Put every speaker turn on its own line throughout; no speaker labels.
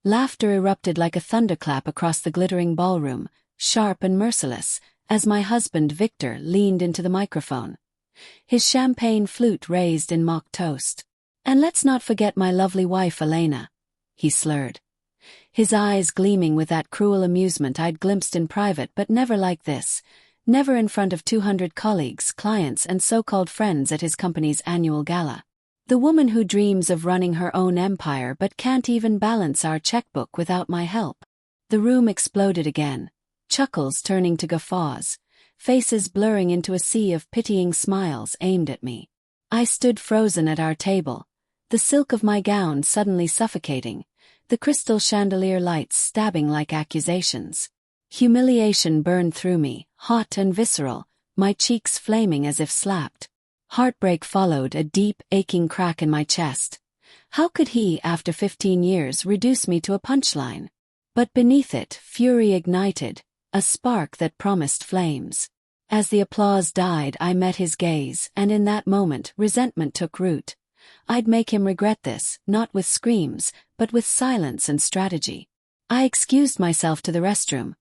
Laughter erupted like a thunderclap across the glittering ballroom, sharp and merciless, as my husband Victor leaned into the microphone. His champagne flute raised in mock toast. "And let's not forget my lovely wife Elena," he slurred, his eyes gleaming with that cruel amusement I'd glimpsed in private, but never like this, never in front of 200 colleagues, clients and so-called friends at his company's annual gala. The woman who dreams of running her own empire but can't even balance our checkbook without my help. The room exploded again, chuckles turning to guffaws, faces blurring into a sea of pitying smiles aimed at me. I stood frozen at our table, the silk of my gown suddenly suffocating, the crystal chandelier lights stabbing like accusations. Humiliation burned through me, hot and visceral, my cheeks flaming as if slapped. Heartbreak followed, a deep, aching crack in my chest. How could he, after 15 years, reduce me to a punchline? But beneath it, fury ignited, a spark that promised flames. As the applause died, I met his gaze, and in that moment, resentment took root. I'd make him regret this, not with screams, but with silence and strategy. I excused myself to the restroom,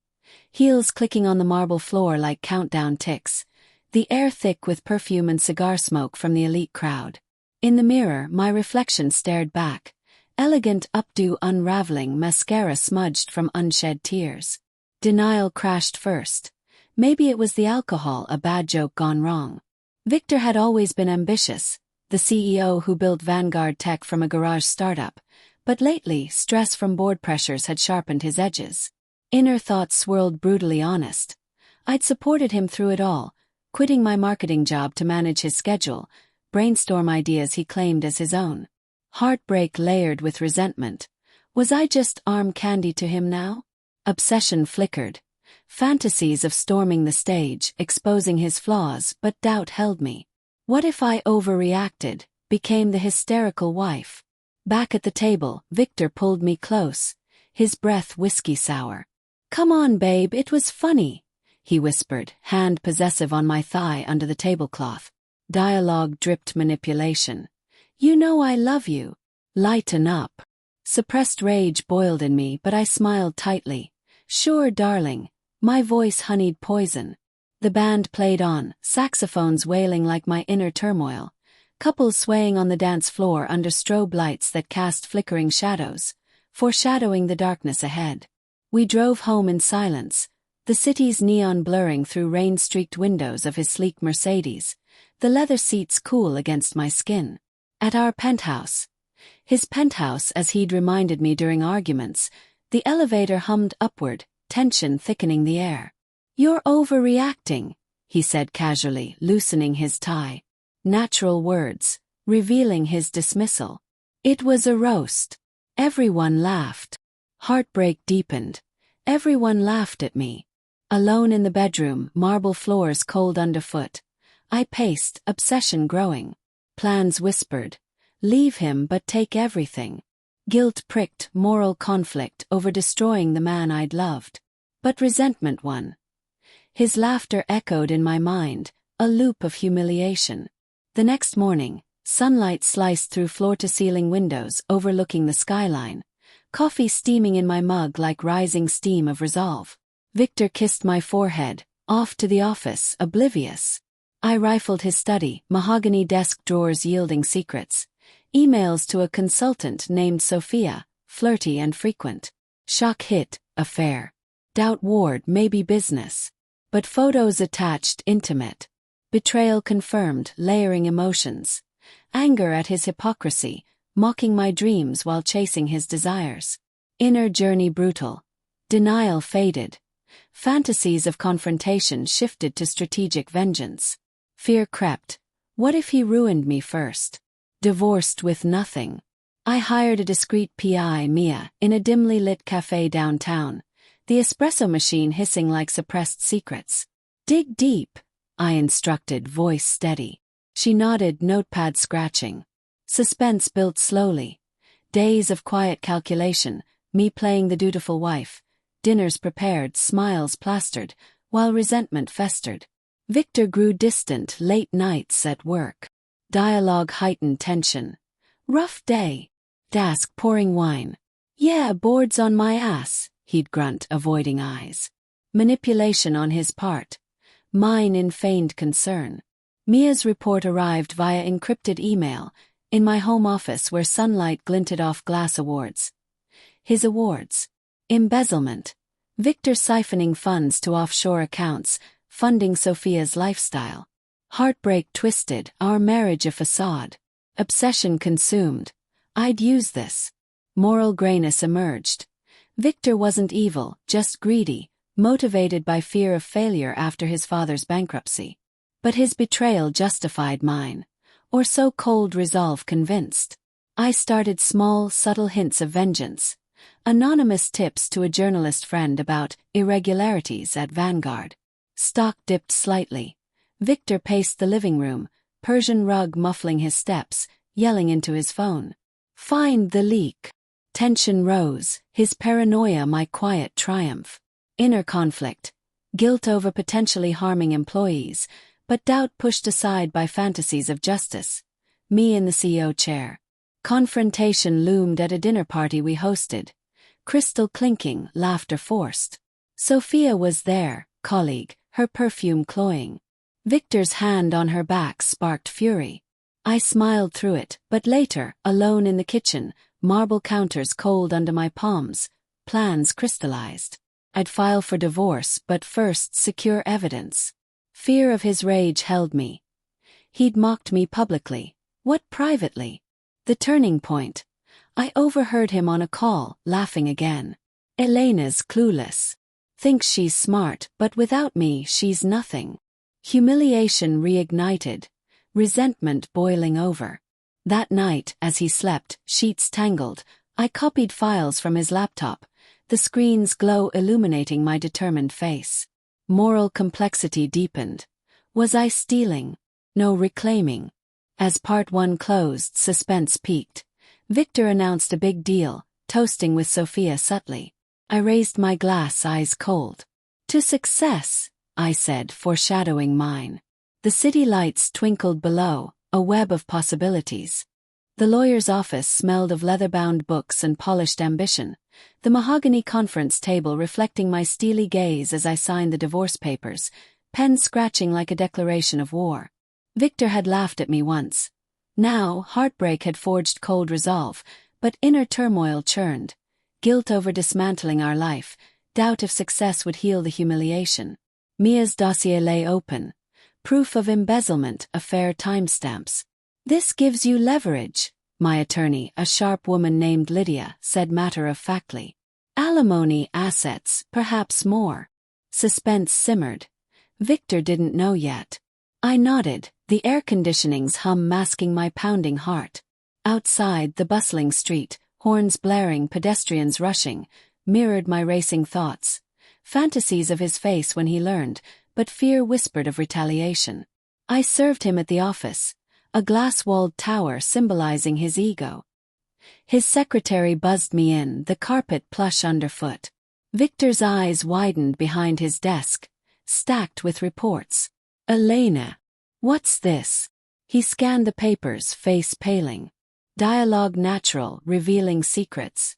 heels clicking on the marble floor like countdown ticks, the air thick with perfume and cigar smoke from the elite crowd. In the mirror, my reflection stared back, elegant updo unraveling, mascara smudged from unshed tears. Denial crashed first. Maybe it was the alcohol, a bad joke gone wrong. Victor had always been ambitious, the CEO who built Vanguard Tech from a garage startup, but lately, stress from board pressures had sharpened his edges. Inner thoughts swirled brutally honest. I'd supported him through it all, quitting my marketing job to manage his schedule, brainstorm ideas he claimed as his own. Heartbreak layered with resentment. Was I just arm candy to him now? Obsession flickered. Fantasies of storming the stage, exposing his flaws, but doubt held me. What if I overreacted, became the hysterical wife? Back at the table, Victor pulled me close, his breath whiskey sour. "Come on, babe, it was funny," he whispered, hand possessive on my thigh under the tablecloth. Dialogue dripped manipulation. "You know I love you. Lighten up." Suppressed rage boiled in me, but I smiled tightly. "Sure, darling." My voice honeyed poison. The band played on, saxophones wailing like my inner turmoil, couples swaying on the dance floor under strobe lights that cast flickering shadows, foreshadowing the darkness ahead. We drove home in silence, the city's neon blurring through rain-streaked windows of his sleek Mercedes, the leather seats cool against my skin. At our penthouse, his penthouse as he'd reminded me during arguments, the elevator hummed upward, tension thickening the air. "You're overreacting," he said casually, loosening his tie. Natural words, revealing his dismissal. It was a roast. Everyone laughed. Heartbreak deepened. Everyone laughed at me. Alone in the bedroom, marble floors cold underfoot. I paced, obsession growing. Plans whispered. Leave him but take everything. Guilt pricked, moral conflict over destroying the man I'd loved. But resentment won. His laughter echoed in my mind, a loop of humiliation. The next morning, sunlight sliced through floor-to-ceiling windows overlooking the skyline, coffee steaming in my mug like rising steam of resolve. Victor kissed my forehead, off to the office, oblivious. I rifled his study, mahogany desk drawers yielding secrets. Emails to a consultant named Sophia, flirty and frequent. Shock hit, affair. Doubt ward, maybe business. But photos attached, intimate. Betrayal confirmed, layering emotions. Anger at his hypocrisy, mocking my dreams while chasing his desires. Inner journey brutal. Denial faded. Fantasies of confrontation shifted to strategic vengeance. Fear crept. What if he ruined me first? Divorced with nothing. I hired a discreet PI, Mia, in a dimly lit cafe downtown, the espresso machine hissing like suppressed secrets. "Dig deep," I instructed, voice steady. She nodded, notepad scratching. Suspense built slowly. Days of quiet calculation, me playing the dutiful wife, dinners prepared, smiles plastered, while resentment festered. Victor grew distant, late nights at work. Dialogue heightened tension. "Rough day." Desk pouring wine. Yeah, boards on my ass, he'd grunt, avoiding eyes. Manipulation on his part. Mine in feigned concern. Mia's report arrived via encrypted email, in my home office where sunlight glinted off glass awards. His awards. Embezzlement. Victor siphoning funds to offshore accounts, funding Sophia's lifestyle. Heartbreak twisted, our marriage a facade. Obsession consumed. I'd use this. Moral grayness emerged. Victor wasn't evil, just greedy, motivated by fear of failure after his father's bankruptcy. But his betrayal justified mine. Or so cold resolve convinced. I started small, subtle hints of vengeance. Anonymous tips to a journalist friend about irregularities at Vanguard. Stock dipped slightly. Victor paced the living room, Persian rug muffling his steps, yelling into his phone. Find the leak. Tension rose, his paranoia my quiet triumph. Inner conflict. Guilt over potentially harming employees, but doubt pushed aside by fantasies of justice. Me in the CEO chair. Confrontation loomed at a dinner party we hosted. Crystal clinking, laughter forced. Sophia was there, colleague, her perfume cloying. Victor's hand on her back sparked fury. I smiled through it, but later, alone in the kitchen, marble counters cold under my palms, plans crystallized. I'd file for divorce, but first secure evidence. Fear of his rage held me. He'd mocked me publicly. What privately? The turning point. I overheard him on a call, laughing again. Elena's clueless. Thinks she's smart, but without me she's nothing. Humiliation reignited. Resentment boiling over. That night, as he slept, sheets tangled, I copied files from his laptop, the screen's glow illuminating my determined face. Moral complexity deepened. Was I stealing? No, reclaiming. As part 1 closed, suspense peaked. Victor announced a big deal, toasting with Sophia subtly. I raised my glass, eyes cold. To success, I said, foreshadowing mine. The city lights twinkled below, a web of possibilities. The lawyer's office smelled of leather-bound books and polished ambition, the mahogany conference table reflecting my steely gaze as I signed the divorce papers, pen scratching like a declaration of war. Victor had laughed at me once. Now, heartbreak had forged cold resolve, but inner turmoil churned. Guilt over dismantling our life, doubt if success would heal the humiliation. Mia's dossier lay open. Proof of embezzlement, affair timestamps. This gives you leverage, my attorney, a sharp woman named Lydia, said matter-of-factly. Alimony, assets, perhaps more. Suspense simmered. Victor didn't know yet. I nodded, the air conditioning's hum masking my pounding heart. Outside, the bustling street, horns blaring, pedestrians rushing, mirrored my racing thoughts. Fantasies of his face when he learned, but fear whispered of retaliation. I served him at the office, a glass-walled tower symbolizing his ego. His secretary buzzed me in, the carpet plush underfoot. Victor's eyes widened behind his desk, stacked with reports. Elena. What's this? He scanned the papers, face paling. Dialogue natural, revealing secrets.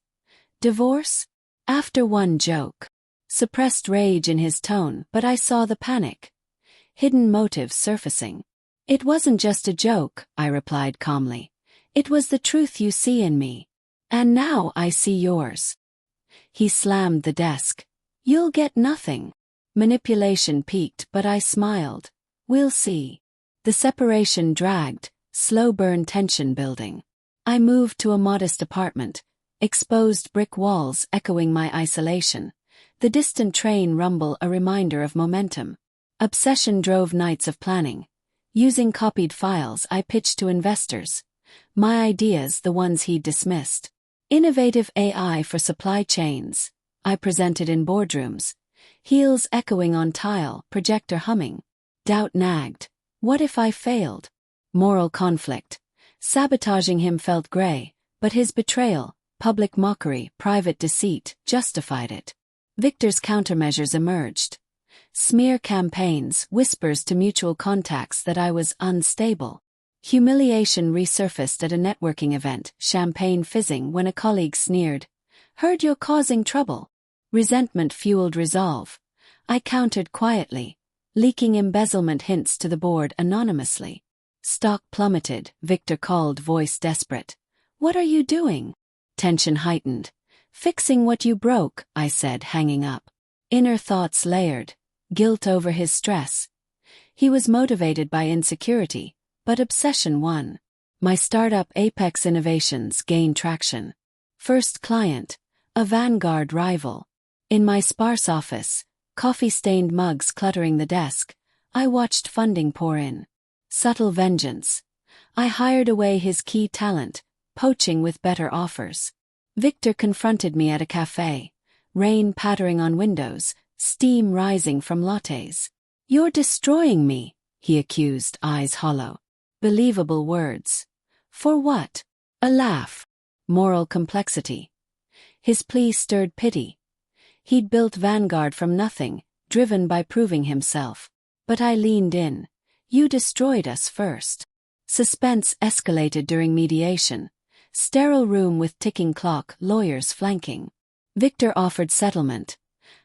Divorce? After one joke. Suppressed rage in his tone, but I saw the panic. Hidden motives surfacing. It wasn't just a joke, I replied calmly. It was the truth you see in me. And now I see yours. He slammed the desk. You'll get nothing. Manipulation peaked, but I smiled. We'll see. The separation dragged, slow burn tension building. I moved to a modest apartment, exposed brick walls echoing my isolation. The distant train rumble a reminder of momentum. Obsession drove nights of planning. Using copied files, I pitched to investors. My ideas, the ones he'd dismissed. Innovative AI for supply chains. I presented in boardrooms. Heels echoing on tile, projector humming. Doubt nagged. What if I failed? Moral conflict. Sabotaging him felt gray, but his betrayal, public mockery, private deceit, justified it. Victor's countermeasures emerged. Smear campaigns, whispers to mutual contacts that I was unstable. Humiliation resurfaced at a networking event, champagne fizzing when a colleague sneered. Heard you're causing trouble. Resentment fueled resolve. I countered quietly, leaking embezzlement hints to the board anonymously. Stock plummeted, Victor called, voice desperate. What are you doing? Tension heightened. Fixing what you broke, I said, hanging up. Inner thoughts layered. Guilt over his stress. He was motivated by insecurity, but obsession won. My startup Apex Innovations gained traction. First client, a vanguard rival. In my sparse office, coffee-stained mugs cluttering the desk, I watched funding pour in. Subtle vengeance. I hired away his key talent, poaching with better offers. Victor confronted me at a cafe, rain pattering on windows, steam rising from lattes. You're destroying me, he accused, eyes hollow. Believable words. For what? A laugh. Moral complexity. His plea stirred pity. He'd built Vanguard from nothing, driven by proving himself. But I leaned in. You destroyed us first. Suspense escalated during mediation. Sterile room with ticking clock, lawyers flanking. Victor offered settlement.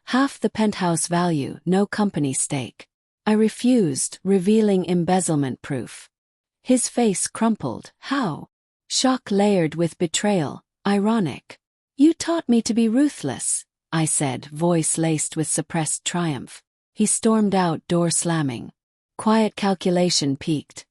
Half the penthouse value, no company stake. I refused, revealing embezzlement proof. His face crumpled. How? Shock layered with betrayal, ironic. You taught me to be ruthless, I said, voice laced with suppressed triumph. He stormed out, door slamming. Quiet calculation peaked.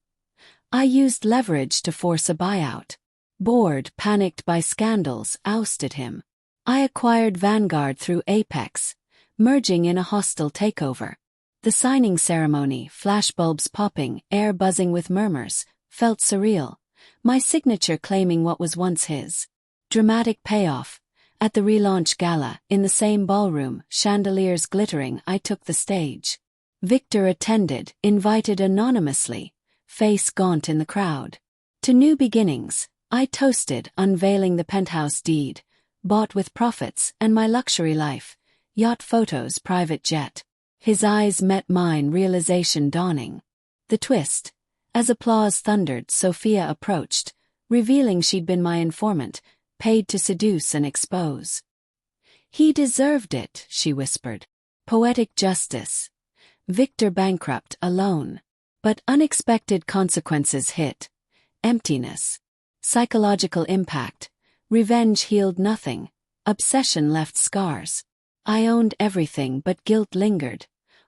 I used leverage to force a buyout. Board, panicked by scandals, ousted him. I acquired Vanguard through Apex, merging in a hostile takeover. The signing ceremony, flashbulbs popping, air buzzing with murmurs, felt surreal. My signature claiming what was once his. Dramatic payoff. At the relaunch gala, in the same ballroom, chandeliers glittering, I took the stage. Victor attended, invited anonymously, face gaunt in the crowd. To new beginnings, I toasted, unveiling the penthouse deed, bought with profits, and my luxury life, yacht photos, private jet. His eyes met mine, realization dawning. The twist. As applause thundered, Sophia approached, revealing she'd been my informant, paid to seduce and expose. He deserved it, she whispered. Poetic justice. Victor bankrupt, alone. But unexpected consequences hit. Emptiness. Psychological impact. Revenge healed nothing. Obsession left scars. I owned everything, but guilt lingered.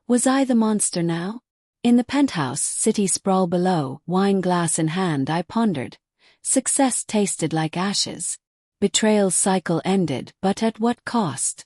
Was I the monster now? In the penthouse, city sprawl below, wine glass in hand, I pondered. Success tasted like ashes. Betrayal's cycle ended, but at what cost?